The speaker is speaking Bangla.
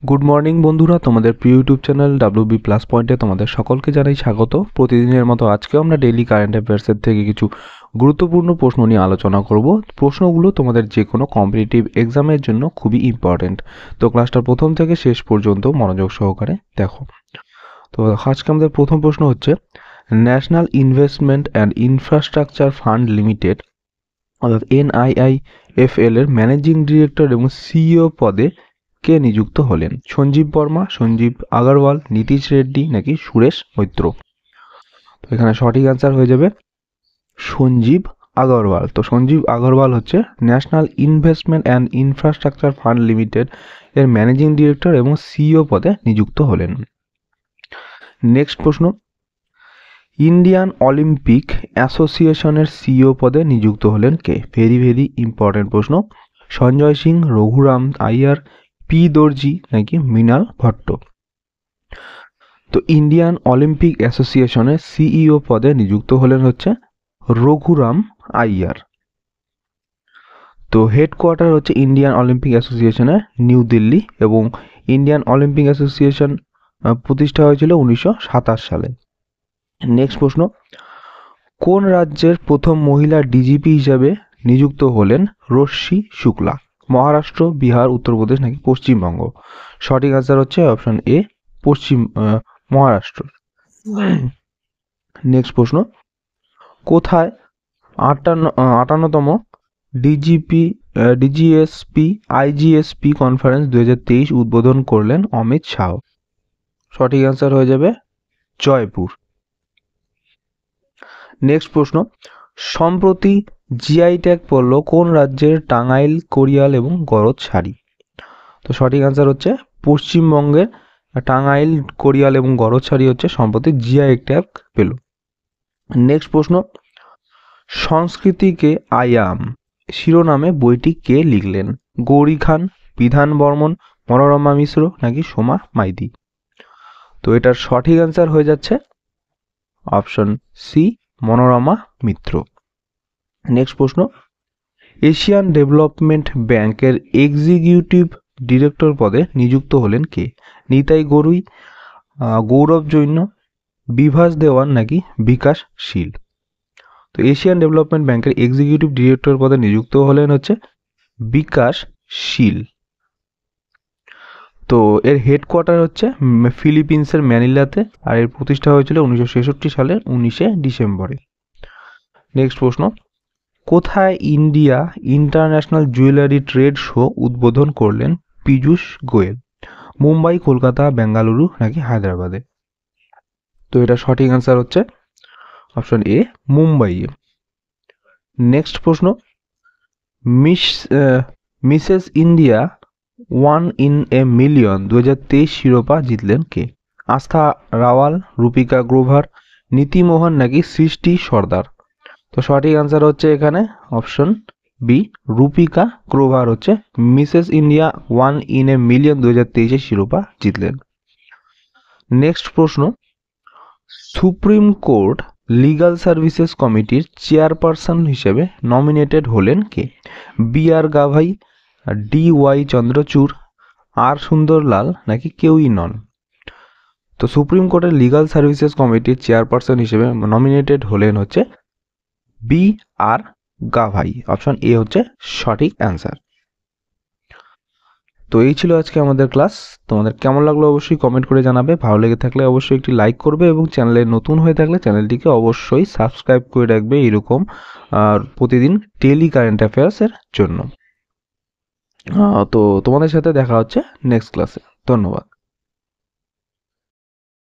গুড মর্নিং বন্ধুরা, তোমাদের প্রিয় ইউটিউব চ্যানেল WB প্লাস পয়েন্টে তোমাদের সকলকে জানাই স্বাগত। প্রতিদিনের মতো আজকেও আমরা ডেইলি কারেন্ট অ্যাফেয়ার্সের থেকে কিছু গুরুত্বপূর্ণ প্রশ্ন নিয়ে আলোচনা করব। প্রশ্নগুলো তোমাদের যে কোনো কম্পিটিটিভ এক্সামের জন্য খুবই ইম্পর্টেন্ট। তো ক্লাসটা প্রথম থেকে শেষ পর্যন্ত মনোযোগ সহকারে দেখো। তো আজকে আমাদের প্রথম প্রশ্ন হচ্ছে, national investment and infrastructure fund limited অর্থাৎ NIIFL এর ম্যানেজিং ডিরেক্টর এবং সিইও পদে কে নিযুক্ত হলেন? সঞ্জীব বর্মা, সঞ্জীব আগরওয়াল, নীতিশ রেড্ডি নাকি সুরেশ মৈত্র? তো এখানে সঠিক অ্যান্সার হয়ে যাবে সঞ্জীব আগরওয়াল। তো সঞ্জীব আগরওয়াল হচ্ছে national investment and infrastructure fund limited এর ম্যানেজিং ডিরেক্টর এবং সিইও পদে নিযুক্ত হলেন। নেক্সট প্রশ্ন, ইন্ডিয়ান অলিম্পিক অ্যাসোসিয়েশনের সিইও পদে নিযুক্ত হলেন কে? ভেরি ইম্পর্টেন্ট প্রশ্ন। সঞ্জয় সিং, রঘুরাম আইয়ার, পি দর্জি নাকি মৃণাল ভট্ট? তো ইন্ডিয়ান অলিম্পিক অ্যাসোসিয়েশনের সিইও পদে নিযুক্ত হলেন হচ্ছে রঘুরাম আইয়ার। তো হেডকোয়ার্টার হচ্ছে ইন্ডিয়ান অলিম্পিক অ্যাসোসিয়েশনের নিউ দিল্লি এবং ইন্ডিয়ান অলিম্পিক অ্যাসোসিয়েশন প্রতিষ্ঠা হয়েছিল 1927 সালে। নেক্সট প্রশ্ন, কোন রাজ্যের প্রথম মহিলা ডিজিপি হিসাবে নিযুক্ত হলেন রশ্মি শুক্লা? মহারাষ্ট্র, বিহার, উত্তরপ্রদেশ নাকি পশ্চিমবঙ্গ? সঠিক আনসার হচ্ছে অপশন এ, মহারাষ্ট্র। নেক্সট প্রশ্ন, কোথায় 58তম IGSP কনফারেন্স 2023 উদ্বোধন করলেন অমিত শাহ? সঠিক আনসার হয়ে যাবে জয়পুর। নেক্সট প্রশ্ন, সম্প্রতি জিআই ট্যাগ পড়ল কোন রাজ্যের টাঙ্গাইল, কোরিয়াল এবং গরজ শাড়ি? তো সঠিক আনসার হচ্ছে পশ্চিমবঙ্গের টাঙ্গাইল, কোরিয়াল এবং গরজ শাড়ি হচ্ছে সম্প্রতি জিআই ট্যাগ পেল। নেক্সট প্রশ্ন, সংস্কৃতিকে আয়াম শিরোনামে বইটি কে লিখলেন? গৌরী খান, বিধান বর্মন, মনোরমা মিশ্র নাকি সোমা মাইতি? তো এটার সঠিক অ্যান্সার হয়ে যাচ্ছে অপশন সি, মনোরমা মিত্র। নেক্সট প্রশ্ন, এশিয়ান ডেভেলপমেন্ট ব্যাংকের এক্সিকিউটিভ ডিরেক্টর পদে নিযুক্ত হলেন কে? নিতাই গড়ুই, গৌরব জৈন, বিভাস দেওয়ান নাকি বিকাশ শীল? তো এশিয়ান ডেভেলপমেন্ট ব্যাংকের এক্সিকিউটিভ ডিরেক্টর পদে নিযুক্ত হলেন হচ্ছে বিকাশ শীল। তো এর হেডকোয়ার্টার হচ্ছে ফিলিপিন্সের ম্যানিলাতে আর এর প্রতিষ্ঠা হয়েছিল 1966 সালের 19শে ডিসেম্বরে। নেক্সট প্রশ্ন, কোথায় India international jewellery trade show উদ্বোধন করলেন পীযূষ গোয়েল? মুম্বাই, কলকাতা, বেঙ্গালুরু নাকি হায়দ্রাবাদে? তো এটা সঠিক অ্যান্সার হচ্ছে অপশন এ, মুম্বাই। নেক্সট প্রশ্ন, Mrs India 1 in a million 2023 শিরোপা জিতলেন কে? আস্থা রাওয়াল, রূপিকা গ্রোভার, নীতি মোহন নাকি সৃষ্টি সর্দার? তো সঠিক আনসার হচ্ছে এখানে অপশন বি, রূপিকা গ্রোভার হচ্ছে Mrs India 1 in a million 2023 শিরোপা জিতলেন। নেক্সট প্রশ্ন, সুপ্রিম কোর্ট লিগাল সার্ভিসেস কমিটির চেয়ারপারসন হিসেবে নমিনেটেড হলেন কে? BR গাভাই, DY চন্দ্রচূড়, আর সুন্দরলাল নাকি কেউই নন? তো সুপ্রিম কোর্টের লিগাল সার্ভিসেস কমিটির চেয়ারপারসন হিসেবে নমিনেটেড হলেন হচ্ছে BR গাভাই। অপশন এ হচ্ছে সঠিক অ্যান্সার। তো এই ছিল আজকে আমাদের ক্লাস। তোমাদের কেমন লাগলো অবশ্যই কমেন্ট করে জানাবে। ভালো লেগে থাকলে অবশ্যই একটি লাইক করবে এবং চ্যানেলে নতুন হয়ে থাকলে চ্যানেলটিকে অবশ্যই সাবস্ক্রাইব করে রাখবে এরকম প্রতিদিন ডেইলি কারেন্ট অ্যাফেয়ার্সের জন্য। তো তোমাদের সাথে দেখা হচ্ছে নেক্সট ক্লাসে। ধন্যবাদ।